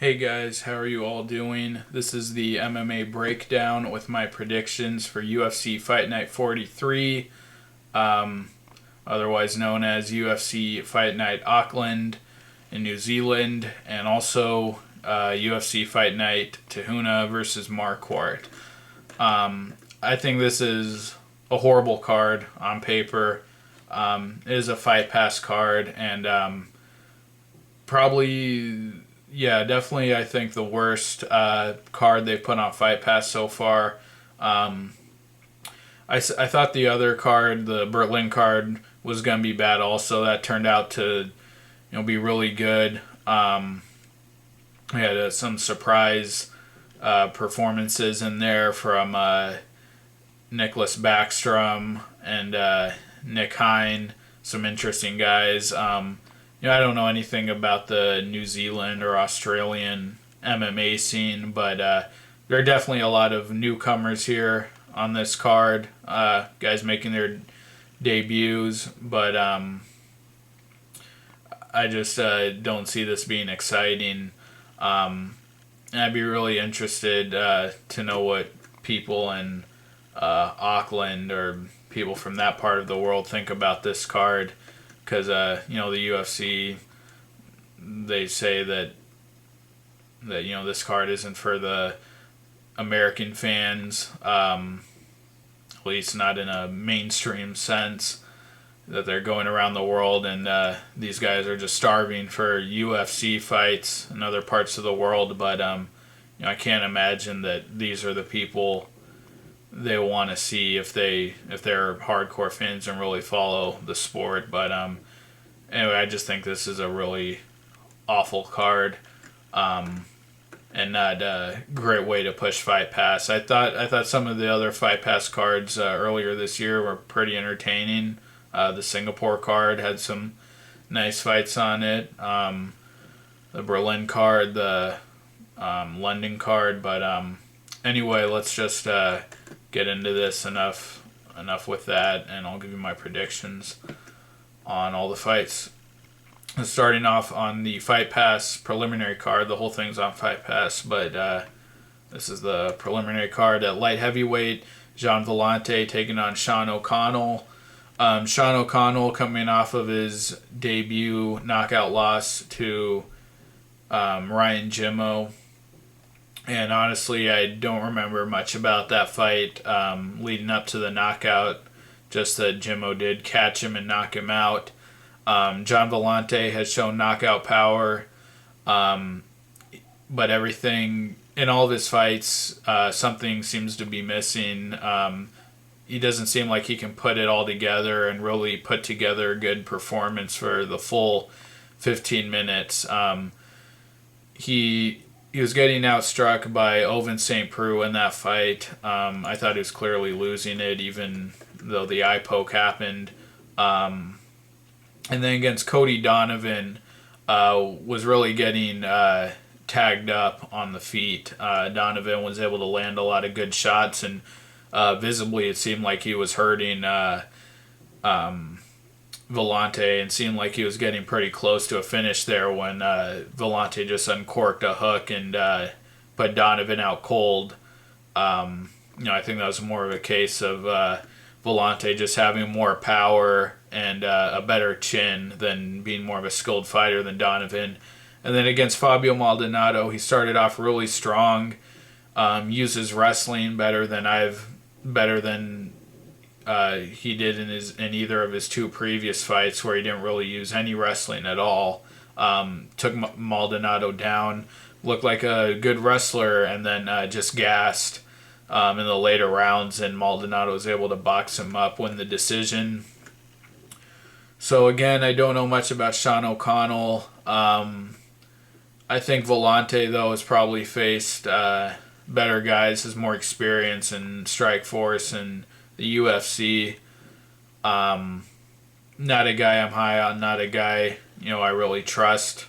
Hey guys, how are you all doing? This is the MMA breakdown with my predictions for UFC Fight Night 43, um, otherwise known as UFC Fight Night Auckland in New Zealand, and also UFC Fight Night Huna versus Marquardt. I think this is a horrible card on paper. It is a Fight Pass card, and probably, yeah, definitely. I think the worst card they've put on Fight Pass so far. Um, I thought the other card, the Berlin card, was gonna be bad. Also, that turned out to be really good. We had some surprise performances in there from Nicholas Backstrom and Nick Hine. Some interesting guys. I don't know anything about the New Zealand or Australian MMA scene, but there are definitely a lot of newcomers here on this card. Guys making their debuts, but I just don't see this being exciting. And I'd be really interested to know what people in Auckland or people from that part of the world think about this card. Because, the UFC, they say that this card isn't for the American fans, at least not in a mainstream sense, that they're going around the world and these guys are just starving for UFC fights in other parts of the world. But, I can't imagine that these are the people they want to see if they're hardcore fans and really follow the sport. But anyway, I just think this is a really awful card, and not a great way to push Fight Pass. I thought some of the other Fight Pass cards earlier this year were pretty entertaining. The Singapore card had some nice fights on it. The Berlin card, the London card, but anyway, let's just get into this. Enough with that, and I'll give you my predictions on all the fights. Starting off on the Fight Pass preliminary card, the whole thing's on Fight Pass, but this is the preliminary card at light heavyweight. Jean Villante taking on Sean O'Connell. Sean O'Connell coming off of his debut knockout loss to Ryan Jimmo. And honestly, I don't remember much about that fight leading up to the knockout. Just that Jimmo did catch him and knock him out. John Villante has shown knockout power, but everything in all of his fights, something seems to be missing. He doesn't seem like he can put it all together and really put together a good performance for the full 15 minutes. He was getting outstruck by Ovince St. Preux in that fight. I thought he was clearly losing it, even though the eye poke happened. And then against Cody Donovan, was really getting tagged up on the feet. Donovan was able to land a lot of good shots, and visibly it seemed like he was hurting Villante, and seemed like he was getting pretty close to a finish there when Villante just uncorked a hook and put Donovan out cold. I think that was more of a case of Villante just having more power and a better chin than being more of a skilled fighter than Donovan. And then against Fabio Maldonado, he started off really strong, uses wrestling better than he did in either of his two previous fights, where he didn't really use any wrestling at all. Took Maldonado down, looked like a good wrestler, and then just gassed in the later rounds, and Maldonado was able to box him up, win the decision. So again, I don't know much about Sean O'Connell. I think Villante, though, has probably faced better guys, has more experience in Strikeforce and the UFC. Not a guy I'm high on, not a guy I really trust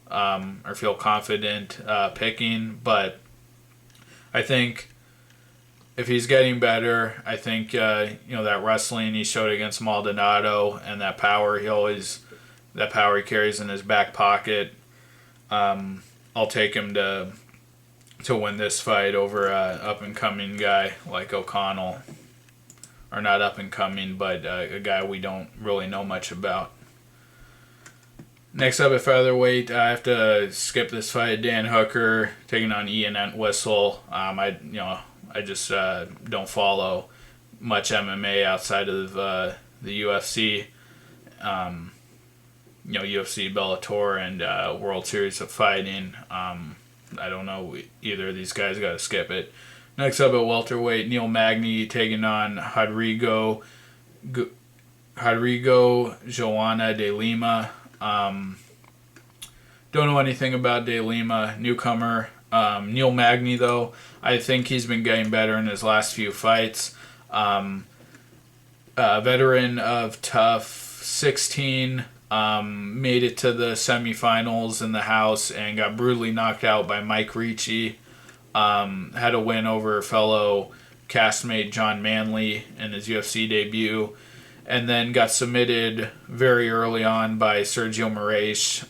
or feel confident picking, but I think if he's getting better, I think that wrestling he showed against Maldonado and that power he carries in his back pocket, I'll take him to win this fight over a up and coming guy like O'Connell, or not up and coming, but a guy we don't really know much about. Next up at featherweight, I have to skip this fight. Dan Hooker taking on Ian Entwistle. I just don't follow much MMA outside of the UFC. UFC, Bellator, and World Series of Fighting. I don't know either of these guys. Got to skip it. Next up at welterweight, Neil Magny taking on Rodrigo Goiana de Lima. Don't know anything about De Lima, newcomer. Neil Magny, though, I think he's been getting better in his last few fights. Veteran of Tough 16, made it to the semifinals in the house and got brutally knocked out by Mike Ricci. Had a win over fellow castmate John Manley in his UFC debut, and then got submitted very early on by Sergio Moraes.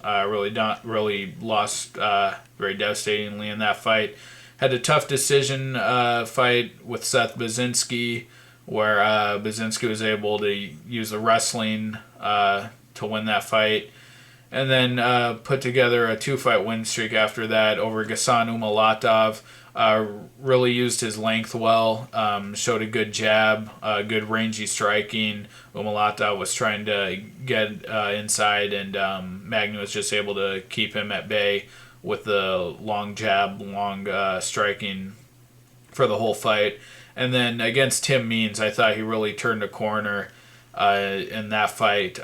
Really lost very devastatingly in that fight. Had a tough decision fight with Seth Baczynski, where Baczynski was able to use the wrestling to win that fight. And then put together a 2-fight win streak after that over Ghassan Umalatov. Really used his length well, showed a good jab, good rangy striking. Umalatov was trying to get inside, and Magny was just able to keep him at bay with the long jab, long striking for the whole fight. And then against Tim Means, I thought he really turned a corner in that fight.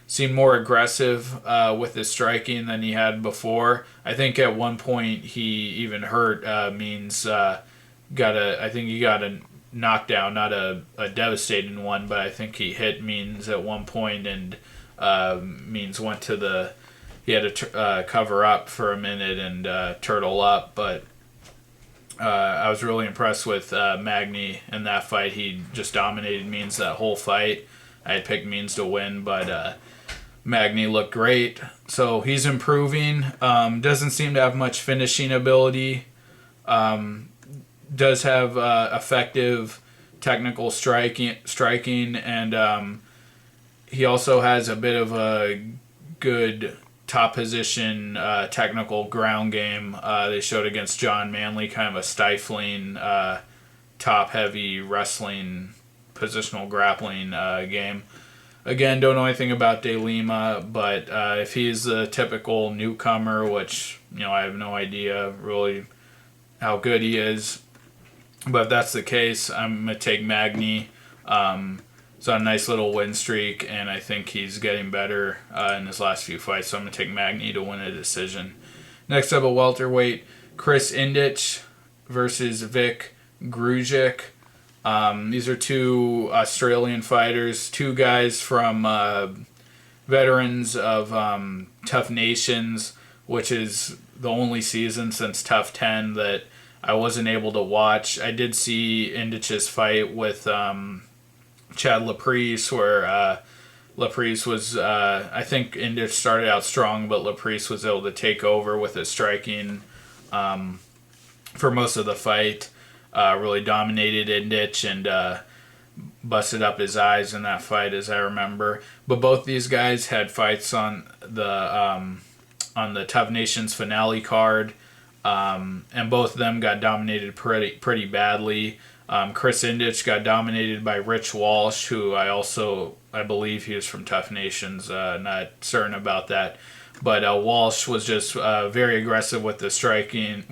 Seemed more aggressive with his striking than he had before. I think at one point he even hurt Means. I think he got a knockdown, not a devastating one, but I think he hit Means at one point, and Means went to he had to cover up for a minute and turtle up. But I was really impressed with Magny in that fight. He just dominated Means that whole fight. I had picked Means to win, but Magny looked great. So he's improving. Doesn't seem to have much finishing ability. Does have effective technical striking, and he also has a bit of a good top position technical ground game. They showed against John Manley, kind of a stifling, top heavy wrestling, positional grappling game. Again, don't know anything about De Lima, but if he's the typical newcomer, which I have no idea really how good he is, but if that's the case, I'm gonna take Magny. He's on a nice little win streak, and I think he's getting better in his last few fights, so I'm going to take Magny to win a decision. Next up, a welterweight, Chris Indich versus Vic Grujic. These are two Australian fighters, two guys from veterans of Tough Nations, which is the only season since Tough 10 that I wasn't able to watch. I did see Indich's fight with Chad Laprise, where Laprise was, I think Indich started out strong, but Laprise was able to take over with his striking for most of the fight. Really dominated Indich and busted up his eyes in that fight, as I remember. But both these guys had fights on the Tough Nations finale card, and both of them got dominated pretty badly. Chris Indich got dominated by Rich Walsh, who I believe he was from Tough Nations, not certain about that. But Walsh was just very aggressive with his striking,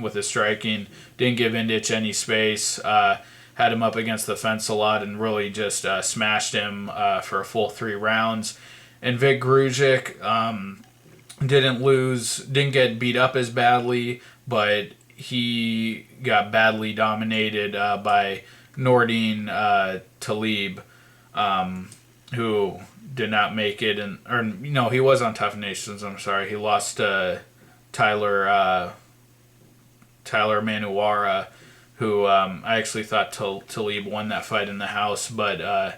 didn't give Indich any space, had him up against the fence a lot, and really just smashed him for a full 3 rounds. And Vic Grujic didn't get beat up as badly, but he got badly dominated by Nordine Talib, who did not make it, he was on Tough Nations. I'm sorry, he lost to Tyler Manuara, who I actually thought Talib won that fight in the house, but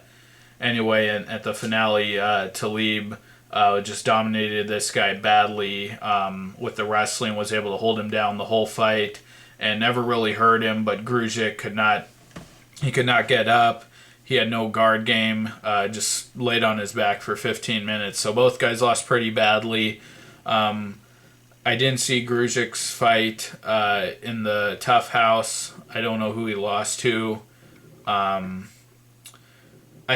anyway, at the finale, Talib just dominated this guy badly with the wrestling, was able to hold him down the whole fight and never really hurt him, but Grujic could not get up. He had no guard game, just laid on his back for 15 minutes. So both guys lost pretty badly. I didn't see Grujic's fight in the Tough House. I don't know who he lost to. I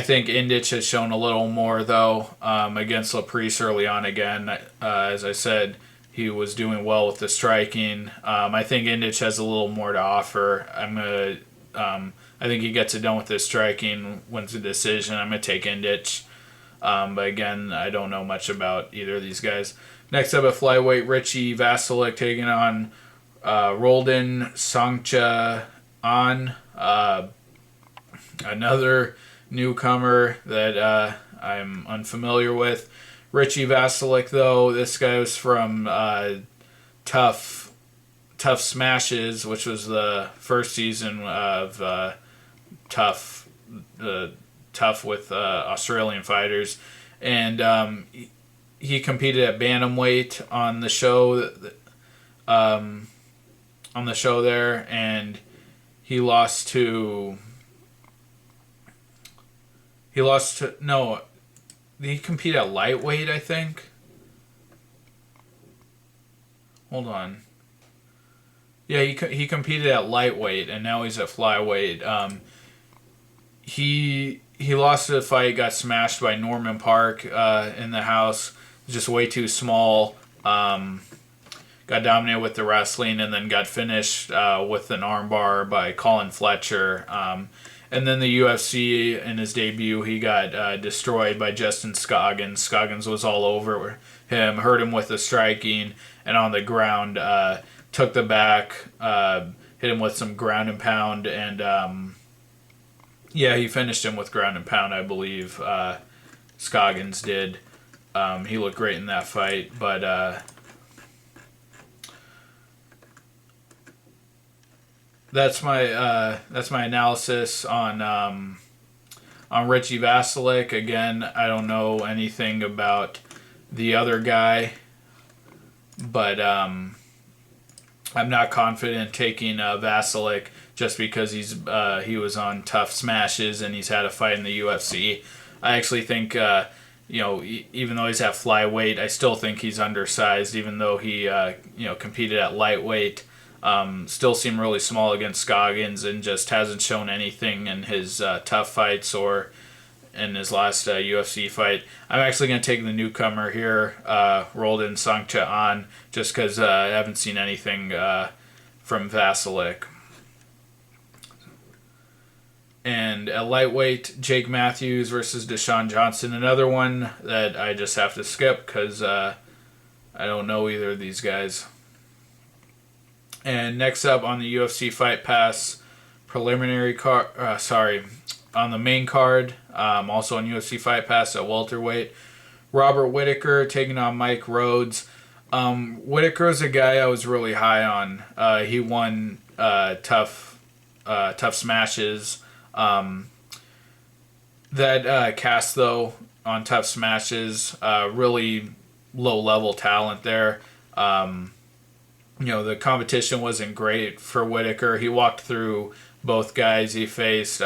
think Indich has shown a little more, though, against LaPrice early on again. As I said, he was doing well with the striking. I think Indich has a little more to offer. I think he gets it done with his striking, wins the decision. I'm going to take Indich. But again, I don't know much about either of these guys. Next up at flyweight, Richie Vaculik taking on Roldan Sangcha-an, another newcomer that I'm unfamiliar with. Richie Vaculik, though, this guy was from Tough Smashes, which was the first season of Tough with Australian fighters, and he competed at bantamweight on the show there, and he lost to no. Did he compete at lightweight, I think? Hold on. Yeah, he competed at lightweight, and now he's at flyweight. He lost the fight, got smashed by Norman Park in the house. Just way too small. Got dominated with the wrestling, and then got finished with an armbar by Colin Fletcher. And then the UFC, in his debut, he got destroyed by Justin Scoggins. Scoggins was all over him, hurt him with the striking, and on the ground took the back, hit him with some ground and pound, and he finished him with ground and pound, I believe. Scoggins did. He looked great in that fight, but that's my analysis on Richie Vaculik. Again, I don't know anything about the other guy, but I'm not confident taking Vaculik just because he was on Tough Smashes and he's had a fight in the UFC. I actually think even though he's at flyweight, I still think he's undersized. Even though he competed at lightweight. Still seemed really small against Scoggins and just hasn't shown anything in his tough fights or in his last UFC fight. I'm actually going to take the newcomer here, Roldan Sangcha-an, just because I haven't seen anything from Vaculik. And at lightweight, Jake Matthews versus Deshaun Johnson, another one that I just have to skip because I don't know either of these guys. And next up on the UFC Fight Pass preliminary card, on the main card, also on UFC Fight Pass at welterweight, Robert Whittaker taking on Mike Rhodes. Whittaker's a guy I was really high on. He won Tough Smashes. That cast, though, on Tough Smashes, really low-level talent there. The competition wasn't great for Whittaker. He walked through both guys he faced.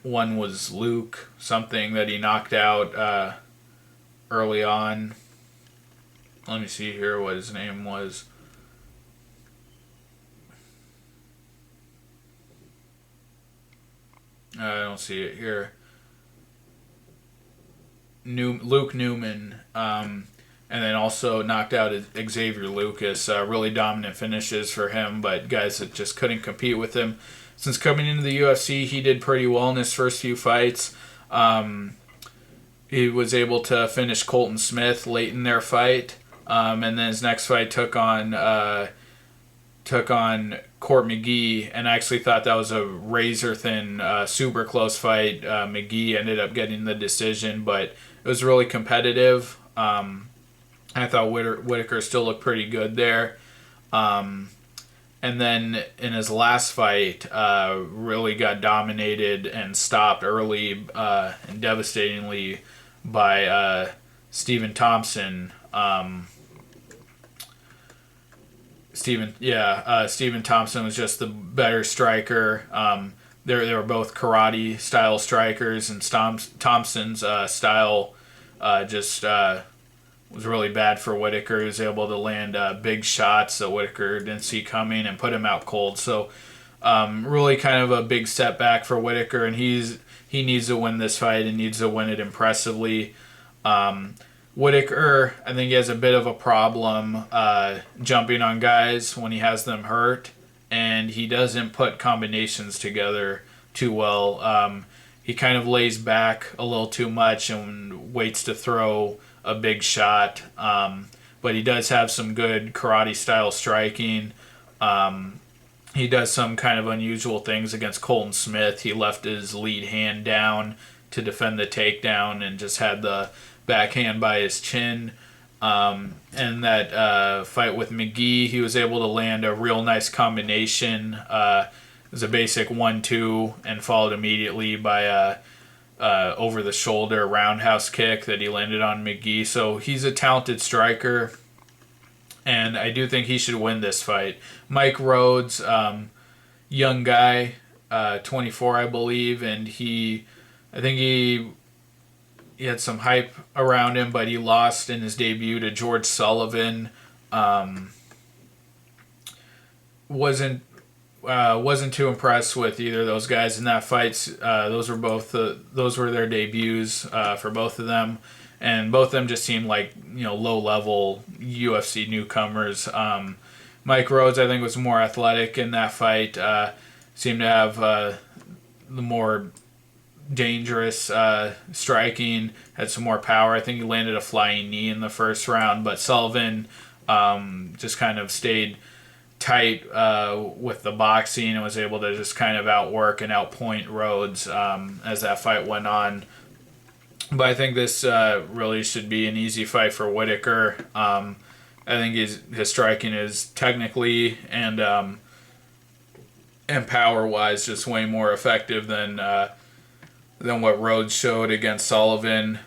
One was Luke, something that he knocked out early on. Let me see here what his name was. I don't see it here. Luke Newman. And then also knocked out Xavier Lucas. Really dominant finishes for him, but guys that just couldn't compete with him. Since coming into the UFC, he did pretty well in his first few fights. He was able to finish Colton Smith late in their fight. And then his next fight took on Court McGee, and I actually thought that was a razor-thin, super close fight. McGee ended up getting the decision, but it was really competitive. I thought Whittaker still looked pretty good there. And then in his last fight, really got dominated and stopped early and devastatingly by Stephen Thompson. Stephen Thompson was just the better striker. They were both karate style strikers, and Thompson's style was really bad for Whittaker. He was able to land big shots that Whittaker didn't see coming and put him out cold. So really kind of a big setback for Whittaker, and he needs to win this fight and needs to win it impressively. Whittaker, I think he has a bit of a problem jumping on guys when he has them hurt, and he doesn't put combinations together too well. He kind of lays back a little too much and waits to throw a big shot, but he does have some good karate style striking. He does some kind of unusual things against Colton Smith. He left his lead hand down to defend the takedown and just had the backhand by his chin. And that fight with Magny, he was able to land a real nice combination. It was a basic 1-2 and followed immediately by over-the-shoulder roundhouse kick that he landed on Magny. So he's a talented striker, and I do think he should win this fight. Mike Rhodes, young guy, 24, I believe, and I think he had some hype around him, but he lost in his debut to George Sullivan. Wasn't too impressed with either of those guys in that fight. Those were their debuts for both of them, and both of them just seemed like low level UFC newcomers. Mike Rhodes, I think, was more athletic in that fight. Seemed to have the more dangerous striking, had some more power. I think he landed a flying knee in the first round, but Sullivan just kind of stayed tight with the boxing and was able to just kind of outwork and outpoint Rhodes as that fight went on. But I think this really should be an easy fight for Whittaker. I think his striking is technically and power-wise just way more effective than what Rhodes showed against Sullivan.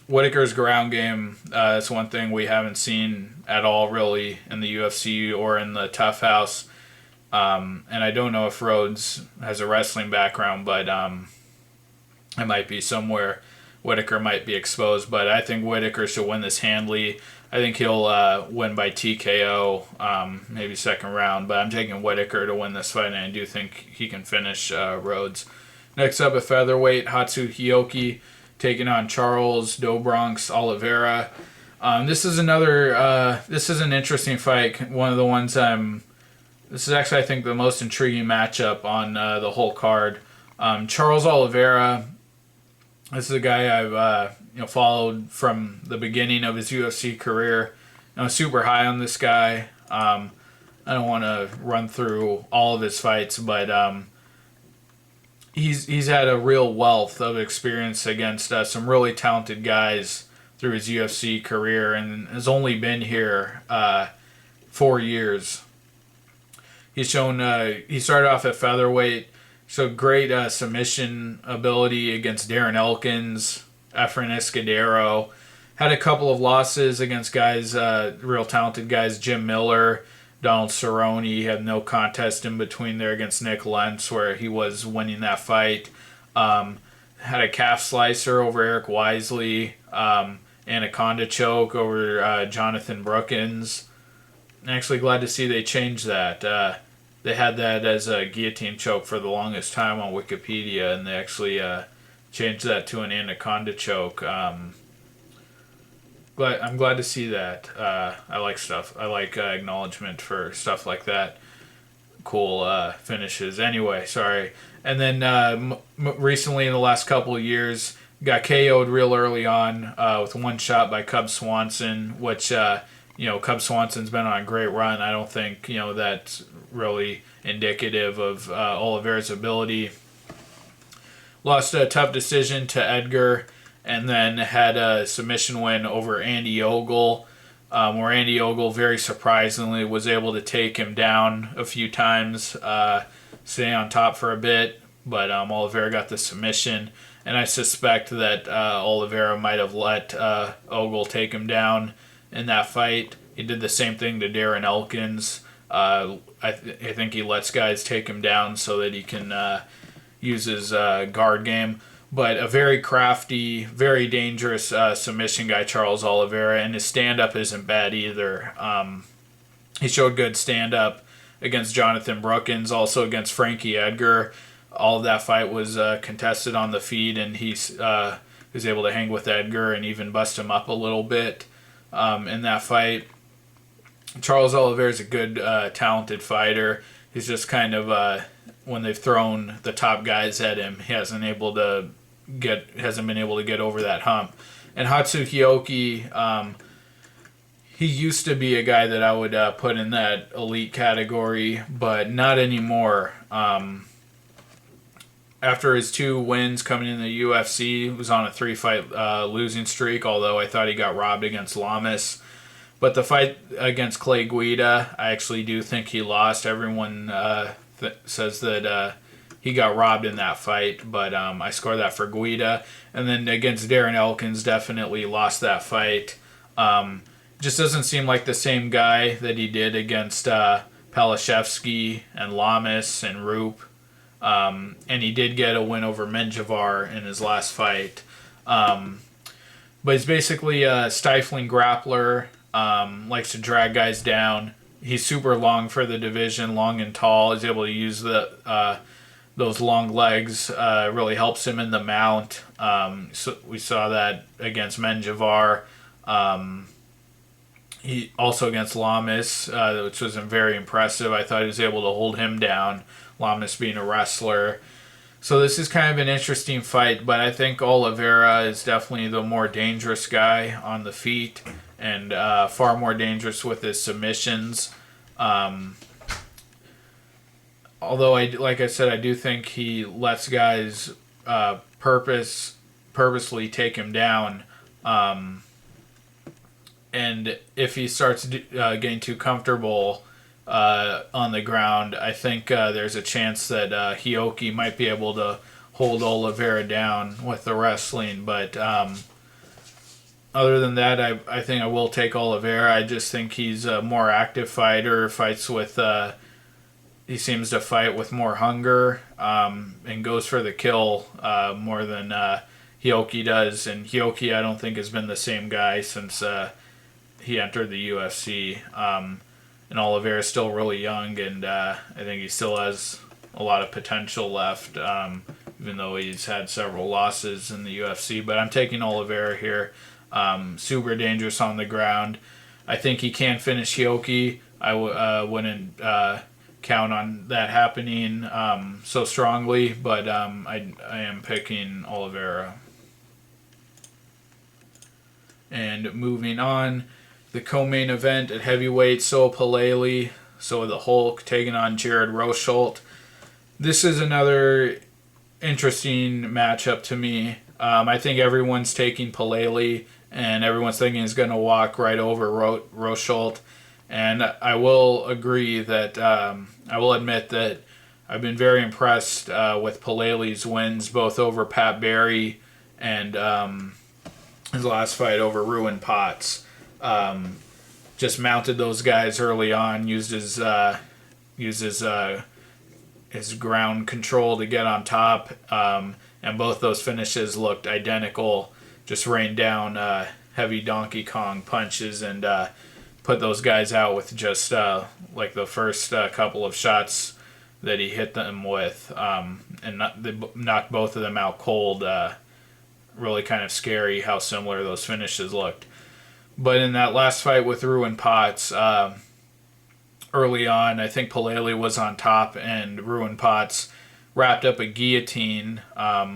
Whittaker's ground game, that's one thing we haven't seen at all really in the UFC or in the Tough House. And I don't know if Rhodes has a wrestling background, but it might be somewhere Whittaker might be exposed. But I think Whittaker should win this handily. I think he'll win by TKO, maybe second round. But I'm taking Whittaker to win this fight, and I do think he can finish Rhodes. Next up at featherweight, Hatsu Hioki taking on Charles Dobronx Oliveira. This is an interesting fight. One of the ones this is actually, I think, the most intriguing matchup on the whole card. Charles Oliveira, this is a guy I've followed from the beginning of his UFC career. I'm super high on this guy. I don't want to run through all of his fights, but he's had a real wealth of experience against some really talented guys through his UFC career, and has only been here 4 years. He's shown he started off at featherweight, showed great submission ability against Darren Elkins, Efren Escudero. Had a couple of losses against guys, real talented guys, Jim Miller, Donald Cerrone. He had no contest in between there against Nick Lentz, where he was winning that fight. Had a calf slicer over Eric Wisely, anaconda choke over Jonathan Brookins. I'm actually glad to see they changed that. They had that as a guillotine choke for the longest time on Wikipedia, and they actually changed that to an anaconda choke. I'm glad to see that. I like stuff. I like acknowledgement for stuff like that. Cool finishes. Anyway, sorry. And then recently, in the last couple of years, got KO'd real early on with one shot by Cub Swanson, which Cub Swanson's been on a great run. I don't think that's really indicative of Oliveira's ability. Lost a tough decision to Edgar, and then had a submission win over Andy Ogle, where Andy Ogle very surprisingly was able to take him down a few times, stay on top for a bit, but Oliveira got the submission. and I suspect that Oliveira might have let Ogle take him down in that fight. He did the same thing to Darren Elkins. I think he lets guys take him down so that he can use his guard game. But a very crafty, very dangerous submission guy, Charles Oliveira, and his stand-up isn't bad either. He showed good stand-up against Jonathan Brookins, also against Frankie Edgar. All of that fight was contested on the feet, and he was able to hang with Edgar and even bust him up a little bit in that fight. Charles Oliveira is a good, talented fighter. He's just kind of when they've thrown the top guys at him, he hasn't been able to get over that hump. And Hatsu Hioki, he used to be a guy that I would put in that elite category, but not anymore. After his 2 wins coming in the UFC, he was on a 3-fight losing streak, although I thought he got robbed against Lamas. But the fight against Clay Guida, I actually do think he lost. Everyone says that he got robbed in that fight, but I scored that for Guida. And then against Darren Elkins, definitely lost that fight. Just doesn't seem like the same guy that he did against Palashevsky and Lamas and Roop. And he did get a win over Menjivar in his last fight. But he's basically a stifling grappler, likes to drag guys down. He's super long for the division, long and tall. He's able to use those long legs. Really helps him in the mount. So we saw that against Menjivar. He also against Lamas, which was very impressive. I thought he was able to hold him down, Lamas being a wrestler. So this is kind of an interesting fight, but I think Oliveira is definitely the more dangerous guy on the feet and far more dangerous with his submissions. Although, like I said, I do think he lets guys purposely take him down. And if he starts getting too comfortable on the ground, I think there's a chance that Hioki might be able to hold Oliveira down with the wrestling. But other than that, I think I will take Oliveira. I just think he's a more active fighter, he seems to fight with more hunger and goes for the kill more than Hioki does. And Hioki, I don't think, has been the same guy since he entered the UFC. And Oliveira is still really young, and I think he still has a lot of potential left, even though he's had several losses in the UFC. But I'm taking Oliveira here. Super dangerous on the ground. I think he can finish Hioki. I wouldn't count on that happening so strongly, but I am picking Oliveira. And moving on, the co-main event at heavyweight, So Palelei, So the Hulk, taking on Jared Rosholt. This is another interesting matchup to me. I think everyone's taking Palelei, and everyone's thinking he's going to walk right over Rosholt. And I will agree that, I will admit that I've been very impressed with Palelei's wins, both over Pat Barry and his last fight over Ruin Potts. Just mounted those guys early on, used his ground control to get on top, and both those finishes looked identical. Just rained down heavy Donkey Kong punches and put those guys out with just like the first couple of shots that he hit them with, and they knocked both of them out cold. Really kind of scary how similar those finishes looked. But in that last fight with Ruin Potts, early on, I think Palelei was on top, and Ruin Potts wrapped up a guillotine,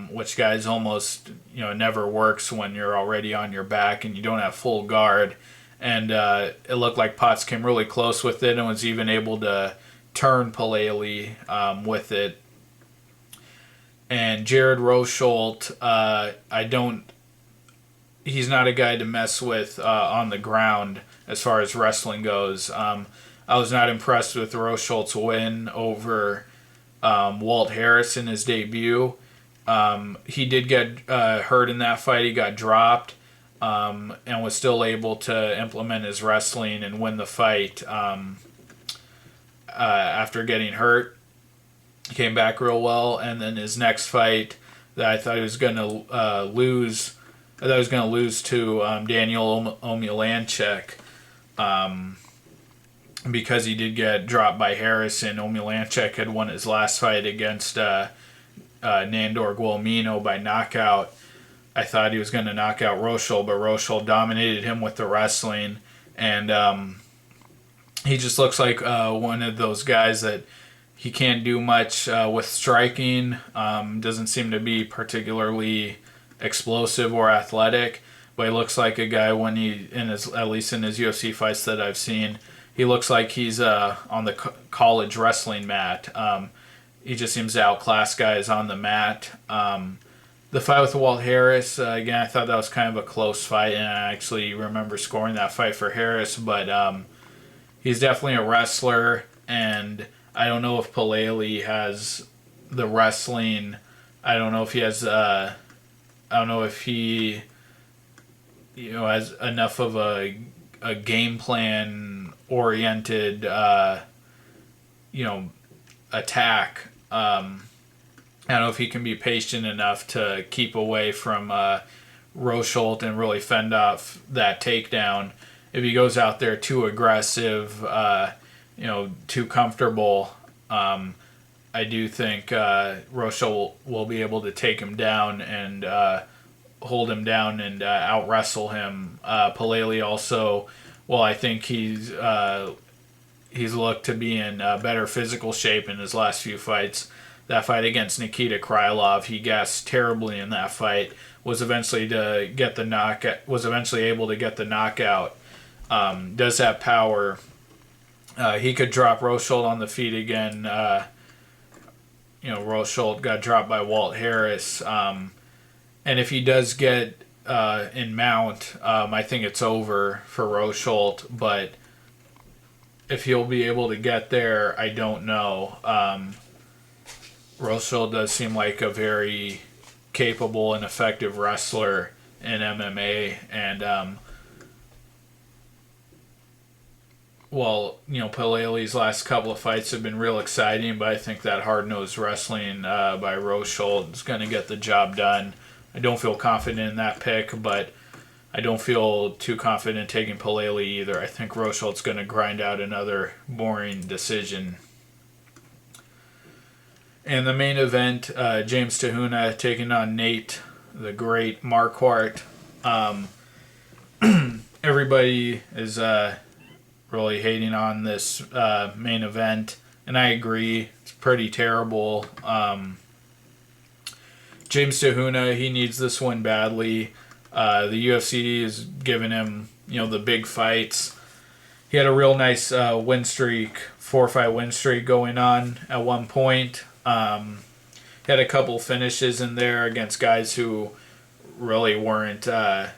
which, guys, almost never works when you're already on your back and you don't have full guard. And it looked like Potts came really close with it and was even able to turn Palelei with it. And Jared Rosholt, he's not a guy to mess with on the ground as far as wrestling goes. I was not impressed with Rosholt's win over Walt Harris in his debut. He did get hurt in that fight. He got dropped, and was still able to implement his wrestling and win the fight after getting hurt. He came back real well, and then his next fight that I thought he was going to lose, I thought he was going to lose to Daniel Omielanczuk, because he did get dropped by Harris, and Omielanczuk had won his last fight against Nandor Guillermo by knockout. I thought he was going to knock out Rosholt, but Rosholt dominated him with the wrestling, and he just looks like one of those guys that he can't do much with striking. Doesn't seem to be particularly explosive or athletic, but he looks like a guy when at least in his UFC fights that I've seen, he looks like he's on the college wrestling mat. He just seems to outclass guys on the mat. The fight with Walt Harris, again, I thought that was kind of a close fight, and I actually remember scoring that fight for Harris, but he's definitely a wrestler, and I don't know if Palelei has the wrestling. I don't know if he has. I don't know if he, has enough of a game plan oriented, attack. I don't know if he can be patient enough to keep away from Rosholt and really fend off that takedown. If he goes out there too aggressive, too comfortable, I do think Rosholt will be able to take him down and hold him down and out-wrestle him. Palelei also, I think he's looked to be in better physical shape in his last few fights. That fight against Nikita Krylov, he gassed terribly in that fight. Was eventually able to get the knockout. Does have power. He could drop Rosholt on the feet again. Rosholt got dropped by Walt Harris. And if he does get in mount, I think it's over for Rosholt. But if he'll be able to get there, I don't know. Rosholt does seem like a very capable and effective wrestler in MMA. And Palelei's last couple of fights have been real exciting, but I think that hard-nosed wrestling by Rosholt is going to get the job done. I don't feel confident in that pick, but I don't feel too confident taking Palelei either. I think Rosholt's going to grind out another boring decision. And the main event, James Huna taking on Nate, the great Marquardt. Everybody is really hating on this main event, and I agree. It's pretty terrible. James Huna, he needs this one badly. The UFC is giving him, the big fights. He had a real nice win streak, 4-fight win streak going on at one point. He had a couple finishes in there against guys who really weren't, good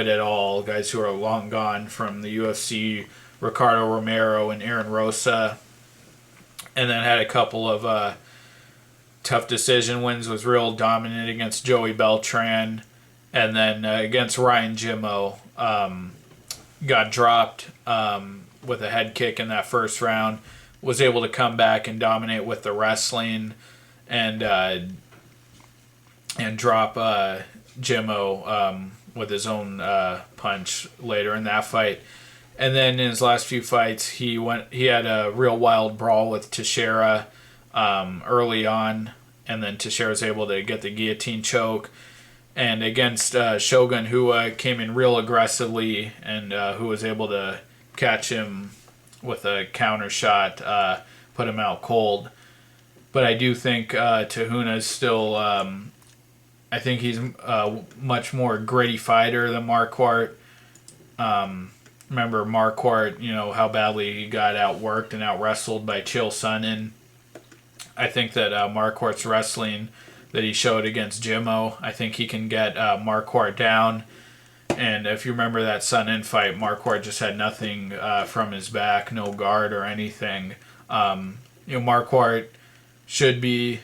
at all. Guys who are long gone from the UFC, Ricardo Romero and Aaron Rosa. And then had a couple of tough decision wins, was real dominant against Joey Beltran. And then against Ryan Jimmo, got dropped with a head kick in that first round. Was able to come back and dominate with the wrestling and drop Jimmo with his own punch later in that fight. And then in his last few fights, he had a real wild brawl with Teixeira early on, and then Teixeira was able to get the guillotine choke. And against Shogun, who came in real aggressively and who was able to catch him with a counter shot, put him out cold. But I do think Huna is still, I think he's a much more gritty fighter than Marquardt. Remember Marquardt, how badly he got outworked and out-wrestled by Chael Sonnen. I think that Marquardt's wrestling that he showed against Jimmo, I think he can get Marquardt down. And if you remember that Sonnen fight, Marquardt just had nothing from his back, no guard or anything. Marquardt should be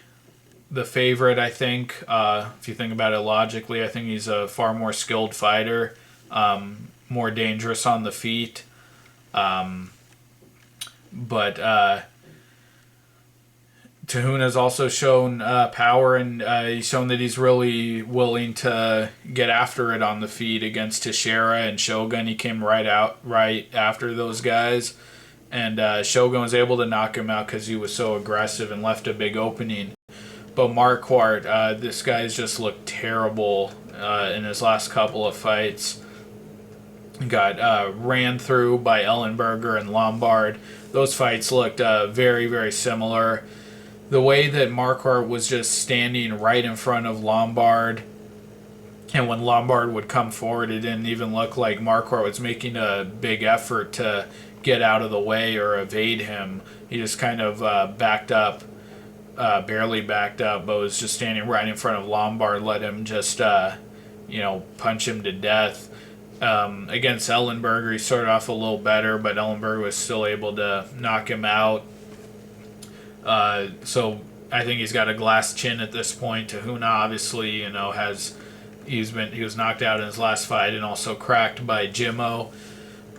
the favorite, I think. If you think about it logically, I think he's a far more skilled fighter, more dangerous on the feet. But Tahuna's also shown power, and he's shown that he's really willing to get after it on the feet against Teixeira and Shogun. He came right after those guys, and Shogun was able to knock him out because he was so aggressive and left a big opening. But Marquardt, this guy's just looked terrible in his last couple of fights. Got ran through by Ellenberger and Lombard. Those fights looked very, very similar. The way that Marquardt was just standing right in front of Lombard, and when Lombard would come forward, it didn't even look like Marquardt was making a big effort to get out of the way or evade him. He just kind of backed up, barely backed up, but was just standing right in front of Lombard, let him just, punch him to death. Against Ellenberger, he started off a little better, but Ellenberger was still able to knock him out. So I think he's got a glass chin at this point. Huna obviously, he was knocked out in his last fight and also cracked by Jimmo.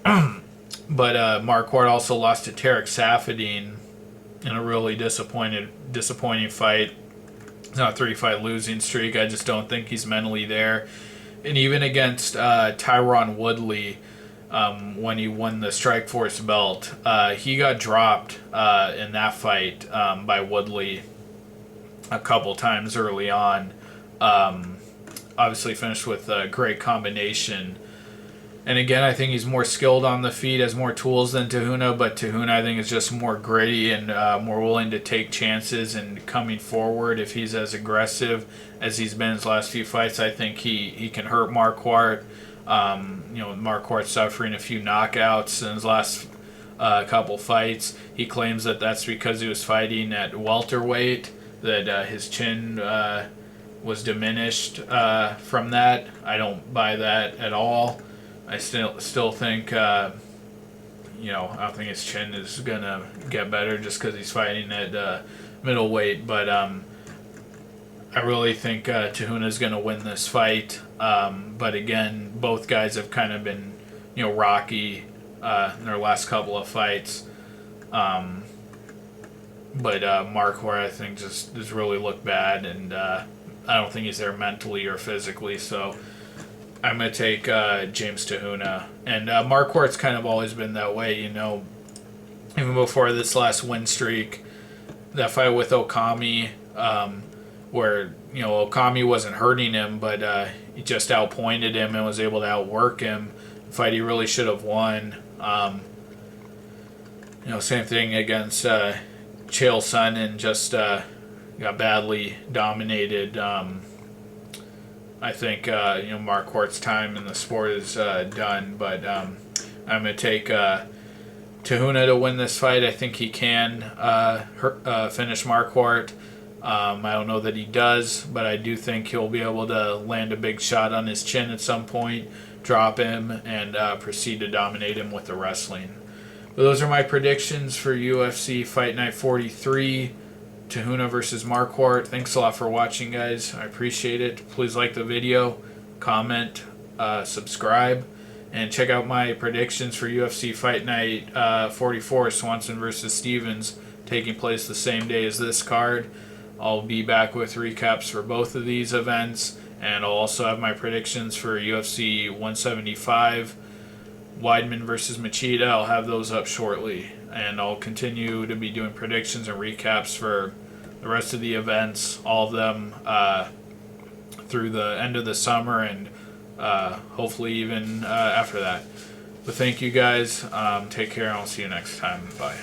But Marquardt also lost to Tarek Safadine in a really disappointing fight. It's not a 3-fight losing streak. I just don't think he's mentally there. And even against Tyron Woodley, when he won the Strikeforce belt, he got dropped in that fight by Woodley a couple times early on. Obviously finished with a great combination. And again, I think he's more skilled on the feet, has more tools than Tahuna, but Tahuna, I think, is just more gritty and more willing to take chances and coming forward. If he's as aggressive as he's been in his last few fights, I think he can hurt Marquardt. Marquardt suffering a few knockouts in his last couple fights. He claims that that's because he was fighting at welterweight, that his chin was diminished from that. I don't buy that at all. I still think, I don't think his chin is going to get better just because he's fighting at middleweight. But I really think Tahuna's going to win this fight. But again, both guys have kind of been, rocky in their last couple of fights. But Marquardt, I think, just has really looked bad, and I don't think he's there mentally or physically. So I'm going to take James Tahuna. And Marquardt's kind of always been that way, even before this last win streak. That fight with Okami, where, Okami wasn't hurting him, but he just outpointed him and was able to outwork him. A fight he really should have won. Same thing against Chael Sonnen, just got badly dominated. I think Marquardt's time in the sport is done, but I'm going to take Tahuna to win this fight. I think he can finish Marquardt. I don't know that he does, but I do think he'll be able to land a big shot on his chin at some point, drop him, and proceed to dominate him with the wrestling. But those are my predictions for UFC Fight Night 43. Tahuna versus Marquardt. Thanks a lot for watching, guys. I appreciate it. Please like the video, comment, subscribe, and check out my predictions for UFC Fight Night 44, Swanson versus Stevens, taking place the same day as this card. I'll be back with recaps for both of these events, and I'll also have my predictions for UFC 175, Weidman versus Machida. I'll have those up shortly, and I'll continue to be doing predictions and recaps for the rest of the events, all of them through the end of the summer and hopefully even after that. But thank you guys. Take care, and I'll see you next time. Bye.